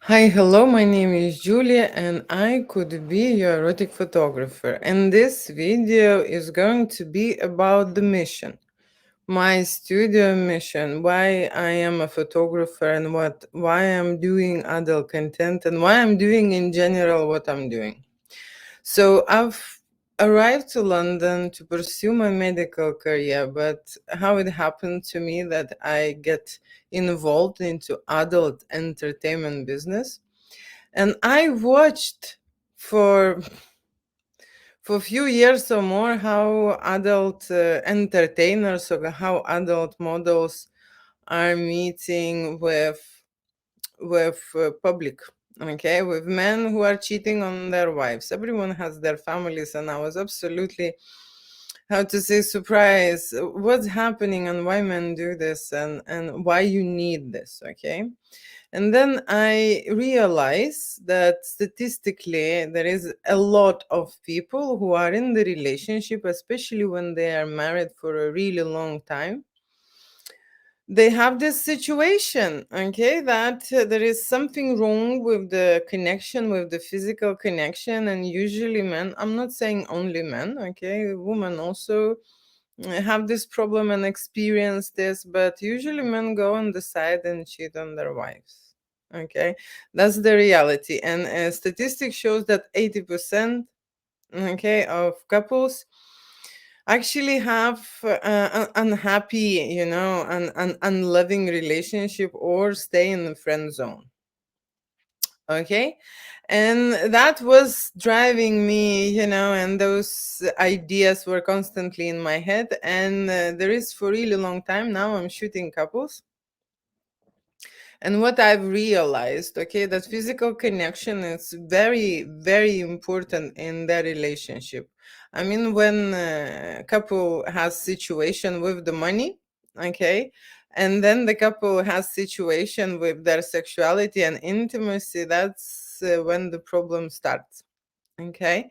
Hi, hello, my name is Julia and I could be your erotic photographer. And this video is going to be about the mission, my studio mission, why I am a photographer and why I'm doing adult content and why I'm doing in general what I'm doing. So I've arrived to London to pursue my medical career, but how it happened to me that I get involved into adult entertainment business, and I watched for a few years or more how adult entertainers or how adult models are meeting with public, okay, with men who are cheating on their wives. Everyone has their families, and I was absolutely, how to say, surprised what's happening and why men do this and why you need this, okay. And then I realized that statistically, there is a lot of people who are in the relationship, especially when they are married for a really long time. They have this situation, okay, that there is something wrong with the connection, with the physical connection. And usually, men, I'm not saying only men, okay, women also have this problem and experience this, but usually men go on the side and cheat on their wives. Okay, that's the reality. And statistics shows that 80%, okay, of couples actually have an unhappy, an unloving relationship or stay in the friend zone. Okay, and that was driving me, and those ideas were constantly in my head. And there is, for a really long time now, I'm shooting couples. And what I've realized, okay, that physical connection is very, very important in their relationship. I mean, when a couple has situation with the money, okay, and then the couple has situation with their sexuality and intimacy, that's when the problem starts. Okay.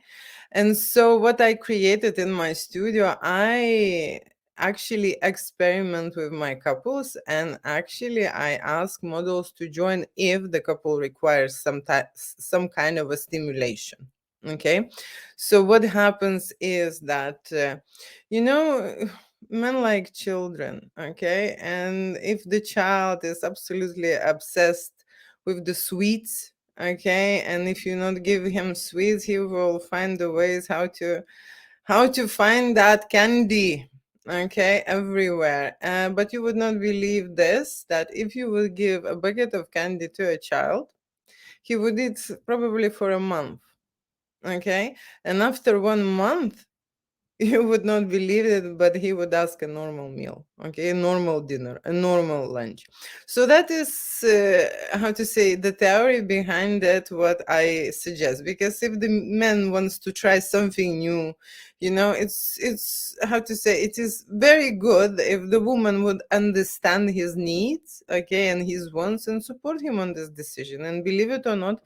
And so what I created in my studio, I actually experiment with my couples, and actually I ask models to join if the couple requires some kind of a stimulation. Okay. So what happens is that you know men like children, okay? And if the child is absolutely obsessed with the sweets, okay, and if you not give him sweets, he will find the ways how to find that candy, okay, everywhere. But you would not believe this, that if you would give a bucket of candy to a child, he would eat probably for a month, okay. And after 1 month, you would not believe it, but he would ask a normal meal, okay, a normal dinner, a normal lunch. So that is, how to say, the theory behind it, what I suggest. Because if the man wants to try something new, it's how to say, it is very good if the woman would understand his needs, okay, and his wants, and support him on this decision. And believe it or not,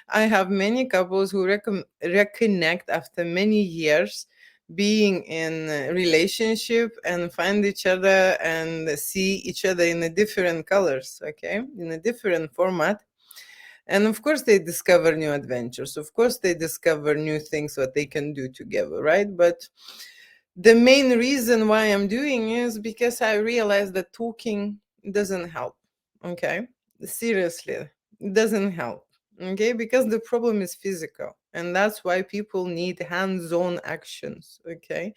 I have many couples who reconnect after many years being in a relationship and find each other and see each other in a different colors, okay, in a different format. And of course they discover new adventures, of course they discover new things what they can do together, right? But the main reason why I'm doing is because I realized that talking doesn't help. Okay. Seriously, it doesn't help. Okay. Because the problem is physical. And that's why people need hands on actions. Okay.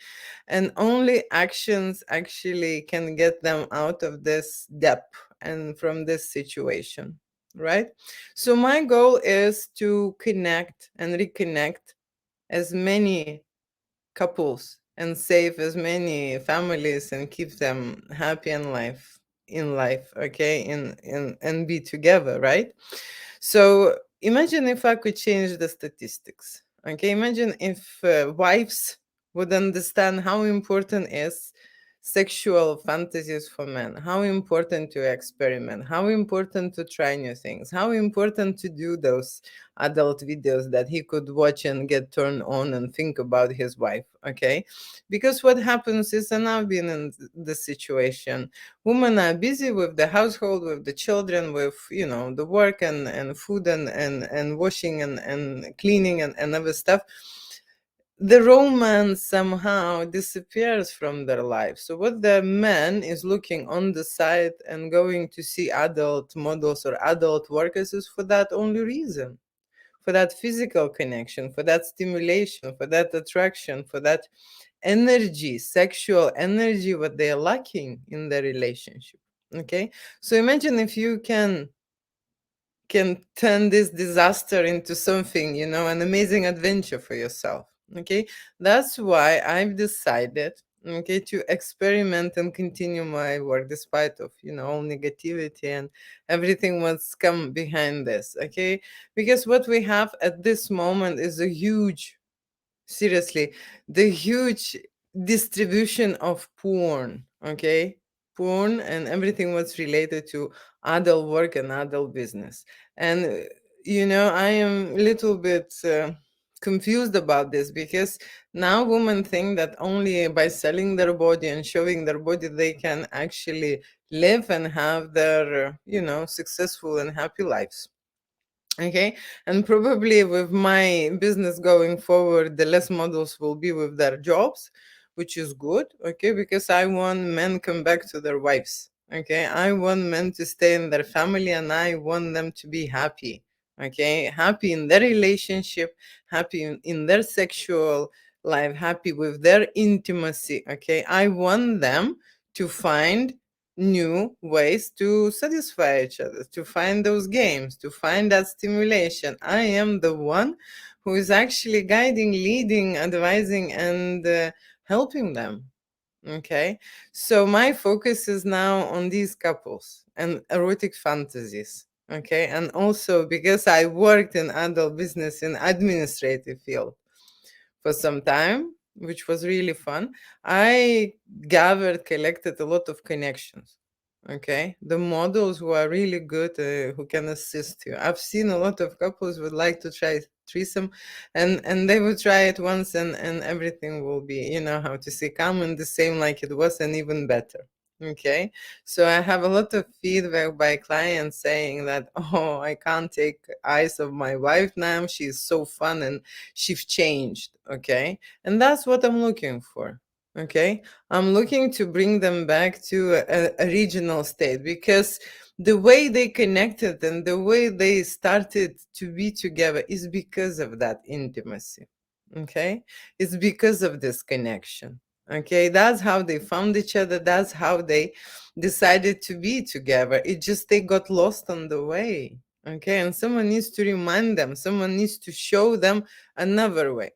And only actions actually can get them out of this depth and from this situation. Right. So my goal is to connect and reconnect as many couples and save as many families and keep them happy in life, okay, and be together, right? So imagine if I could change the statistics, okay, imagine if wives would understand how important is sexual fantasies for men, how important to experiment, how important to try new things, how important to do those adult videos that he could watch and get turned on and think about his wife. Okay, because what happens is, and I've been in this situation, women are busy with the household, with the children, with, the work and food and washing and cleaning and other stuff. The romance somehow disappears from their life. So what the man is looking on the side and going to see adult models or adult workers is for that only reason, for that physical connection, for that stimulation, for that attraction, for that energy, sexual energy, what they are lacking in their relationship. Okay, so imagine if you can turn this disaster into something, an amazing adventure for yourself. Okay, that's why I've decided, okay, to experiment and continue my work despite of, all negativity and everything what's come behind this. Okay, because what we have at this moment is a huge, seriously, the huge distribution of porn. Okay, porn and everything what's related to adult work and adult business. And I am a little bit confused about this, because now women think that only by selling their body and showing their body they can actually live and have their successful and happy lives. Okay, and probably with my business going forward, the less models will be with their jobs, which is good. Okay, because I want men come back to their wives. Okay, I want men to stay in their family, and I want them to be happy. Okay, happy in their relationship, happy in their sexual life, happy with their intimacy. Okay, I want them to find new ways to satisfy each other, to find those games, to find that stimulation. I am the one who is actually guiding, leading, advising, and helping them. Okay. So my focus is now on these couples and erotic fantasies. Okay. And also because I worked in adult business in administrative field for some time, which was really fun. I gathered, collected a lot of connections. Okay, the models who are really good, who can assist you. I've seen a lot of couples would like to try threesome, and they will try it once, and everything will be, how to say, come in the same like it was, and even better. Okay, so I have a lot of feedback by clients saying that, oh, I can't take eyes of my wife now. She's so fun and she's changed. Okay, and that's what I'm looking for. Okay, I'm looking to bring them back to a regional state, because the way they connected and the way they started to be together is because of that intimacy. Okay, it's because of this connection. Okay, that's how they found each other. That's how they decided to be together. It just they got lost on the way. Okay, and someone needs to remind them, someone needs to show them another way.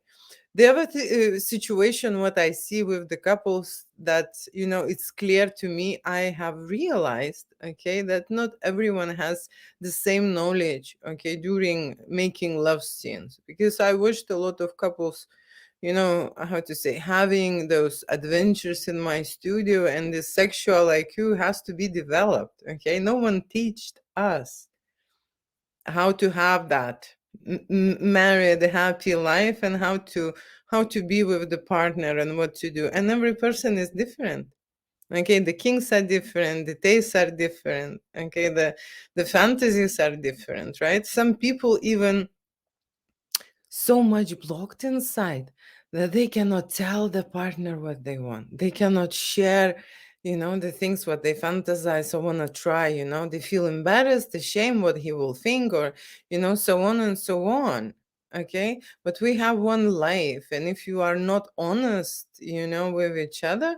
The other situation, what I see with the couples, that it's clear to me, I have realized, okay, that not everyone has the same knowledge, okay, during making love scenes, because I watched a lot of couples, how to say, having those adventures in my studio, and the sexual IQ has to be developed. Okay, no one taught us how to have that married happy life, and how to be with the partner and what to do. And every person is different. Okay, the kinks are different, the tastes are different. Okay, the fantasies are different, right? Some people even so much blocked inside that they cannot tell the partner what they want. They cannot share, the things what they fantasize or want to try. They feel embarrassed, ashamed what he will think, or, so on and so on. Okay. But we have one life. And if you are not honest, with each other,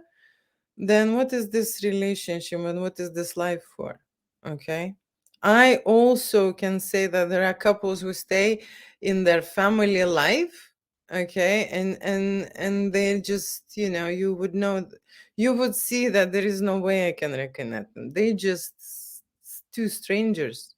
then what is this relationship and what is this life for? Okay. I also can say that there are couples who stay in their family life. Okay. And they just, you would you would see that there is no way I can reconnect them. They just two strangers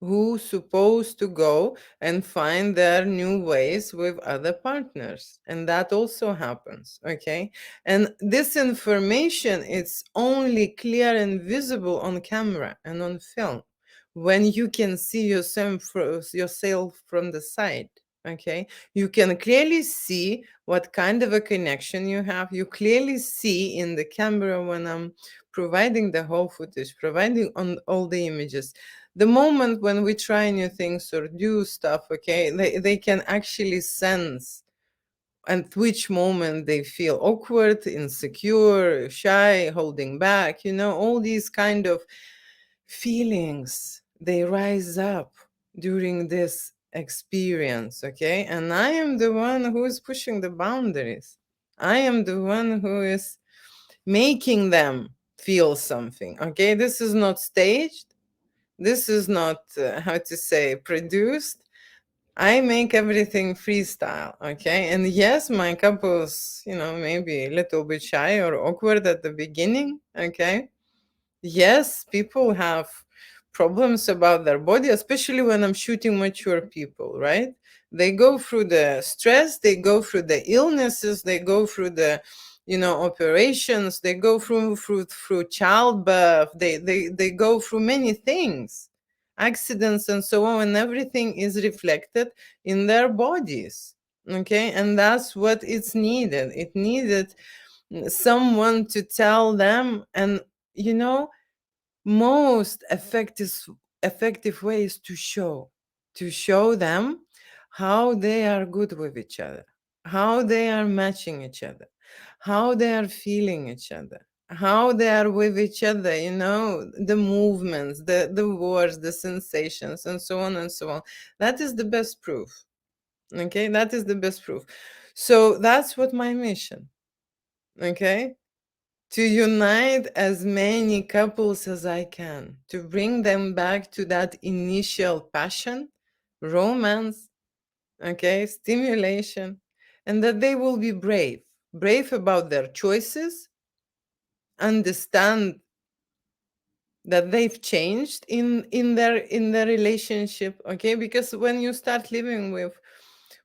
who supposed to go and find their new ways with other partners, and that also happens. Okay, and this information is only clear and visible on camera and on film, when you can see yourself from the side. Okay, you can clearly see what kind of a connection you have. You clearly see in the camera when I'm providing the whole footage, providing on all the images. The moment when we try new things or do stuff, okay, they can actually sense at which moment they feel awkward, insecure, shy, holding back, all these kind of feelings, they rise up during this experience. Okay, and I am the one who is pushing the boundaries. I am the one who is making them feel something. Okay, this is not staged, this is not how to say, produced. I make everything freestyle. Okay, and yes, my couples, maybe a little bit shy or awkward at the beginning. Okay, yes, people have problems about their body, especially when I'm shooting mature people, right? They go through the stress, they go through the illnesses, they go through the operations, they go through childbirth, they go through many things, accidents and so on, and everything is reflected in their bodies. Okay, and that's what it's needed. It needed someone to tell them. And you know most effective ways to show them how they are good with each other, how they are matching each other, how they are feeling each other, how they are with each other, the movements, the words, the sensations, and so on and so on. That is the best proof. Okay, that is the best proof. So that's what my mission. Okay, to unite as many couples as I can, to bring them back to that initial passion, romance, okay, stimulation, and that they will be brave about their choices, understand that they've changed in their relationship. Okay, because when you start living with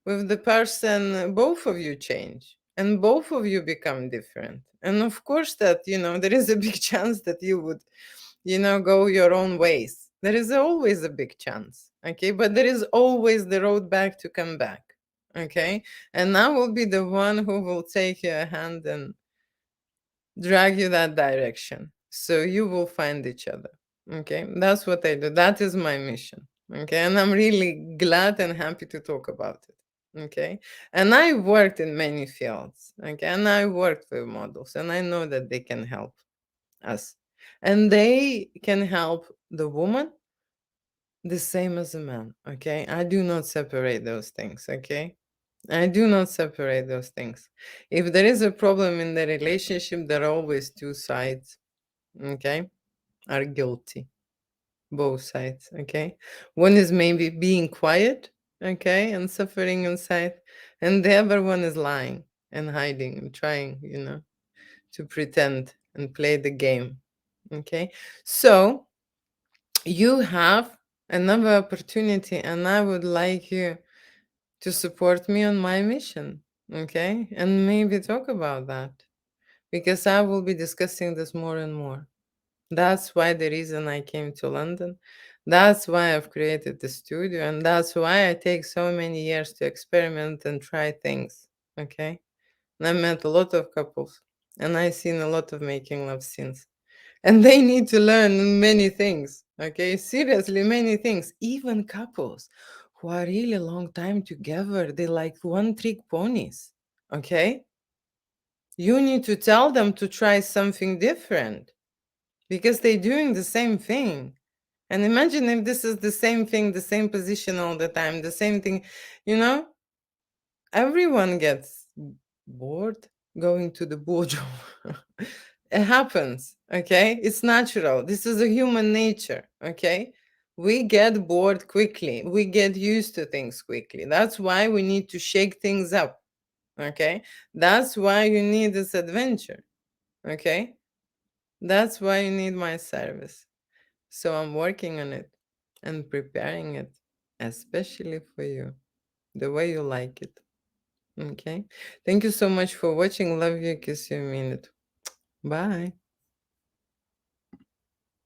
the person, both of you change and both of you become different. And of course that, there is a big chance that you would, go your own ways. There is always a big chance. Okay, but there is always the road back to come back. Okay, and I will be the one who will take your hand and drag you that direction, so you will find each other. Okay, that's what I do. That is my mission. Okay, and I'm really glad and happy to talk about it. Okay, and I worked in many fields. Okay, and I worked with models, and I know that they can help us, and they can help the woman the same as a man. Okay, I do not separate those things. Okay, I do not separate those things. If there is a problem in the relationship, there are always two sides, okay, are guilty. Both sides, okay? One is maybe being quiet, okay, and suffering inside, and the other one is lying and hiding and trying, to pretend and play the game, okay? So you have another opportunity, and I would like you to support me on my mission, okay? And maybe talk about that, because I will be discussing this more and more. That's why the reason I came to London. That's why I've created the studio, and that's why I take so many years to experiment and try things, okay? And I met a lot of couples, and I've seen a lot of making love scenes. And they need to learn many things, okay? Seriously, many things. Even couples who are really long time together, they like one trick ponies, okay? You need to tell them to try something different, because they're doing the same thing. And imagine if this is the same thing, the same position all the time, the same thing, you know, everyone gets bored going to the boudoir. It happens, okay? It's natural. This is a human nature, okay? We get bored quickly. We get used to things quickly. That's why we need to shake things up, okay? That's why you need this adventure, okay? That's why you need my service. So I'm working on it. and preparing it especially for you, the way you like it. Okay. Thank you so much for watching. Love you. Kiss you. Mean it. Bye.